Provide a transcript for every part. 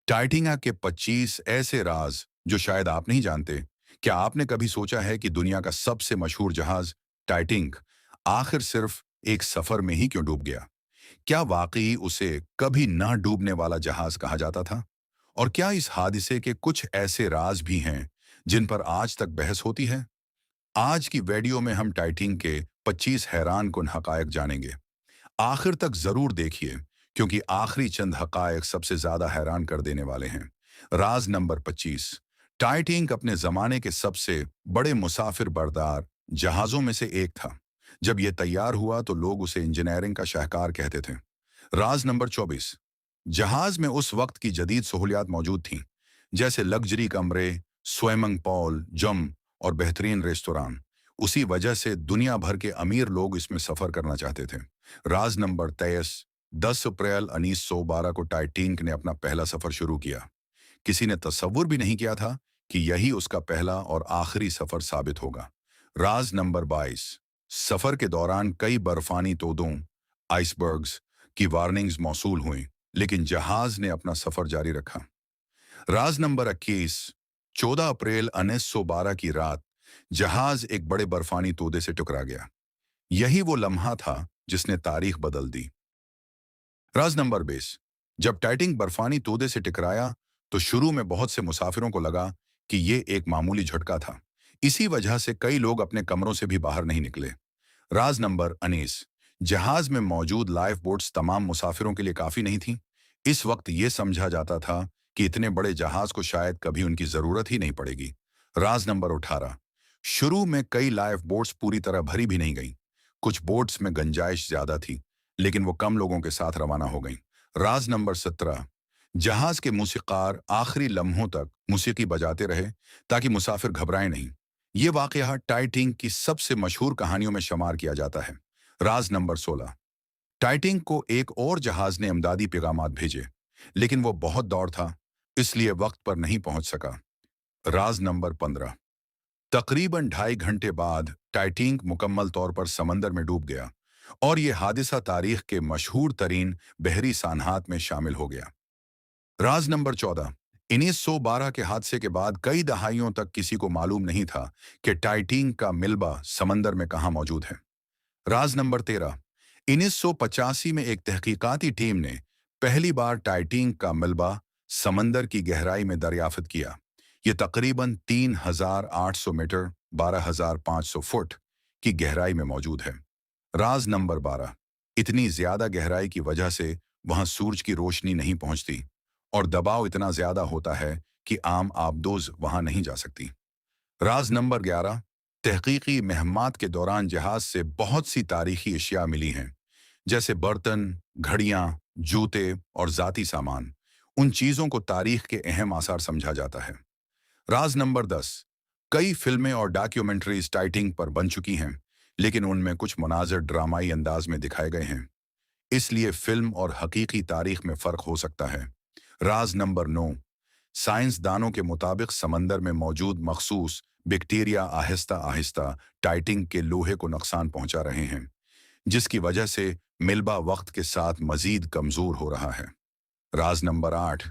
Titanic के 25 ऐसे राज जो शायद आप नहीं जानते। क्या आपने कभी सोचा है कि दुनिया का सबसे मशहूर जहाज टाइटैनिक आखिर सिर्फ एक सफर में ही क्यों डूब गया? क्या वाकई उसे कभी ना डूबने वाला जहाज कहा जाता था? और क्या इस हादसे के कुछ ऐसे राज भी हैं जिन पर आज तक बहस होती है? आज की वीडियो में हम टाइटैनिक के 25 हैरान कुन हकायक जानेंगे। आखिर तक जरूर देखिए, क्योंकि आखिरी चंद हकायक सबसे ज्यादा हैरान कर देने वाले हैं। राज नंबर 25। टाइटैनिक अपने जमाने के सबसे बड़े मुसाफिर बरदार जहाजों में से एक था। जब यह तैयार हुआ तो लोग उसे इंजीनियरिंग का शाहकार कहते थे। राज नंबर 24। जहाज में उस वक्त की जदीद सहूलियात मौजूद थीं, जैसे लग्जरी कमरे, स्विमिंग पूल, जिम और बेहतरीन रेस्तोरां। उसी वजह से दुनिया भर के अमीर लोग इसमें सफर करना चाहते थे। राज नंबर 23। 10 अप्रैल 1912 को टाइटैनिक ने अपना पहला सफर शुरू किया। किसी ने तसव्वुर भी नहीं किया था कि यही उसका पहला और आखिरी सफर साबित होगा। राज नंबर 22। सफर के दौरान कई बर्फानी तोदों, आइसबर्ग्स की वार्निंग्स मौसूल हुई, लेकिन जहाज ने अपना सफर जारी रखा। राज नंबर 21। 14 अप्रैल 1912 की रात जहाज एक बड़े बर्फानी तोदे से टकरा गया। यही वो लम्हा था जिसने तारीख बदल दी। राज नंबर 20। जब टाइटैनिक बर्फानी तोदे से टकराया तो शुरू में बहुत से मुसाफिरों को लगा कि ये एक मामूली झटका था। इसी वजह से कई लोग अपने कमरों से भी बाहर नहीं निकले। राज नंबर 19। जहाज में मौजूद लाइफ बोट्स तमाम मुसाफिरों के लिए काफी नहीं थी। इस वक्त ये समझा जाता था कि इतने बड़े जहाज को शायद कभी उनकी जरूरत ही नहीं पड़ेगी। राज नंबर 18। शुरू में कई लाइफ बोट्स पूरी तरह भरी भी नहीं गईं। कुछ बोट्स में गुंजाइश ज्यादा थी, लेकिन वो कम लोगों के साथ रवाना हो गईं। राज नंबर 17। जहाज के मूसीकार आखिरी लम्हों तक मौसीकी बजाते रहे ताकि मुसाफिर घबराएं नहीं। ये वाकया टाइटैनिक की सबसे मशहूर कहानियों में शुमार किया जाता है। राज नंबर 16। टाइटैनिक को एक और जहाज ने इमदादी पैगामात भेजे, लेकिन वो बहुत दौड़ था, इसलिए वक्त पर नहीं पहुंच सका। राज नंबर 15। तकरीबन 2.5 घंटे बाद टाइटैनिक मुकम्मल तौर पर समंदर में डूब गया और ये हादसा तारीख के मशहूर तरीन बहरी सानहात में शामिल हो गया। राज नंबर 14। 1912 के हादसे के बाद कई दहाइयों तक किसी को मालूम नहीं था कि टाइटैनिक का मिलबा समंदर में कहाँ मौजूद है। राज नंबर 13। 1985 में एक तहकीकाती टीम ने पहली बार टाइटैनिक का मिलबा समंदर की गहराई में दरियाफ्त किया। यह तकरीबन 3,800 मीटर 12,500 फुट की गहराई में मौजूद है। राज नंबर 12। इतनी ज्यादा गहराई की वजह से वहां सूरज की रोशनी नहीं पहुंचती और दबाव इतना ज्यादा होता है कि आम आबदोज वहां नहीं जा सकती। राज नंबर 11। तहकीकी महमात के दौरान जहाज से बहुत सी तारीखी अशिया मिली हैं, जैसे बर्तन, घड़ियां, जूते और जाती सामान। उन चीजों को तारीख के अहम आसार समझा जाता है। राज नंबर 10। कई फिल्में और डॉक्यूमेंट्रीज टाइटैनिक पर बन चुकी हैं, लेकिन उनमें कुछ मनाजिर ड्रामाई अंदाज में दिखाए गए हैं, इसलिए फिल्म और हकीकी तारीख में फर्क हो सकता है। राज नंबर 9। साइंसदानों के मुताबिक समंदर में मौजूद मखसूस बैक्टीरिया आहिस्ता आहिस्ता टाइटैनिक के लोहे को नुकसान पहुंचा रहे हैं, जिसकी वजह से मिलबा वक्त के साथ मजीद कमजोर हो रहा है। राज नंबर 8।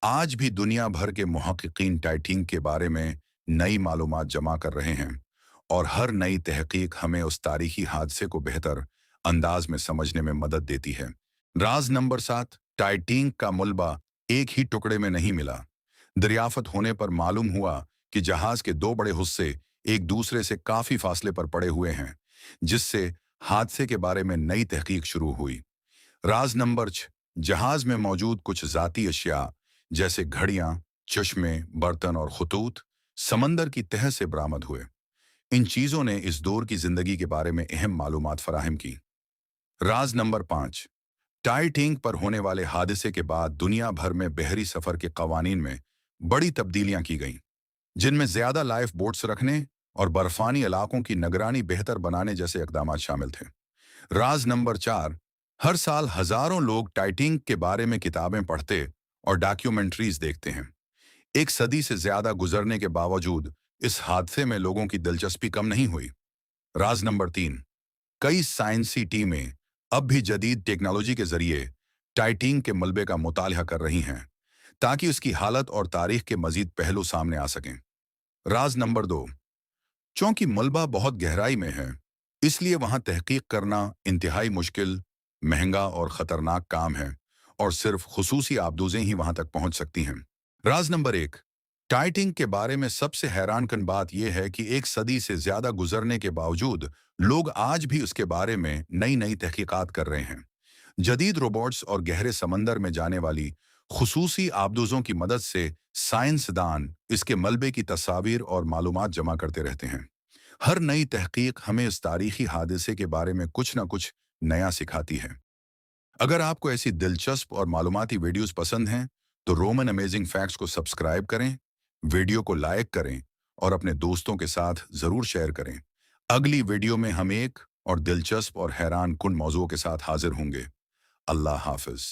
आज भी दुनिया भर के मुहक्किकीन टाइटैनिक के बारे में नई मालूमात जमा कर रहे हैं और हर नई तहकीक हमें उस तारीखी हादसे को बेहतर अंदाज में समझने में मदद देती है। राज नंबर 7। टाइटैनिक का मलबा एक ही टुकड़े में नहीं मिला। दरियाफत होने पर मालूम हुआ कि जहाज के दो बड़े हिस्से एक दूसरे से काफी फासले पर पड़े हुए हैं, जिससे हादसे के बारे में नई तहकीक शुरू हुई। राज नंबर 6। जहाज में मौजूद कुछ जाती अशिया जैसे घड़ियां, चश्मे, बर्तन और खतूत समंदर की तह से बरामद हुए। इन चीजों ने इस दौर की जिंदगी के बारे में अहम मालूमात फराहम की। राज नंबर 5। टाइटैनिक पर होने वाले हादसे के बाद दुनिया भर में बहरी सफर के कवानीन में बड़ी तब्दीलियां की गईं, जिनमें ज्यादा लाइफ बोट्स रखने और बर्फानी इलाकों की निगरानी बेहतर बनाने जैसे इकदाम शामिल थे। राज नंबर 4। हर साल हजारों लोग टाइटैनिक के बारे में किताबें पढ़ते और डॉक्यूमेंट्रीज देखते हैं। एक सदी से ज्यादा गुजरने के बावजूद इस हादसे में लोगों की दिलचस्पी कम नहीं हुई। राज नंबर 3। कई साइंसी टीमें अब भी जदीद टेक्नोलॉजी के जरिए टाइटैनिक के मलबे का मुतालिया कर रही हैं, ताकि उसकी हालत और तारीख के मजीद पहलू सामने आ सकें। राज नंबर 2, चूंकि मलबा बहुत गहराई में है, इसलिए वहां तहकीक करना इंतहाई मुश्किल, महंगा और खतरनाक काम है, और सिर्फ खुसूसी आबदूजें ही वहां तक पहुंच सकती हैं। राज नंबर 1, टाइटिंग के बारे में सबसे हैरानकुन बात यह है कि एक सदी से ज्यादा गुजरने के बावजूद लोग आज भी उसके बारे में नई नई तहकीकात कर रहे हैं। जदीद रोबोट्स और गहरे समंदर में जाने वाली खुसूसी आबदूजों की मदद से साइंसदान इसके मलबे की तस्वीर और मालूमात जमा करते रहते हैं। हर नई तहकीक हमें इस तारीखी हादसे के बारे में कुछ न कुछ नया सिखाती है। अगर आपको ऐसी दिलचस्प और मालूमाती वीडियोस पसंद हैं, तो रोमन अमेजिंग फैक्ट्स को सब्सक्राइब करें, वीडियो को लाइक करें और अपने दोस्तों के साथ ज़रूर शेयर करें। अगली वीडियो में हम एक और दिलचस्प और हैरान कुन मौजू के साथ हाजिर होंगे। अल्लाह हाफिज।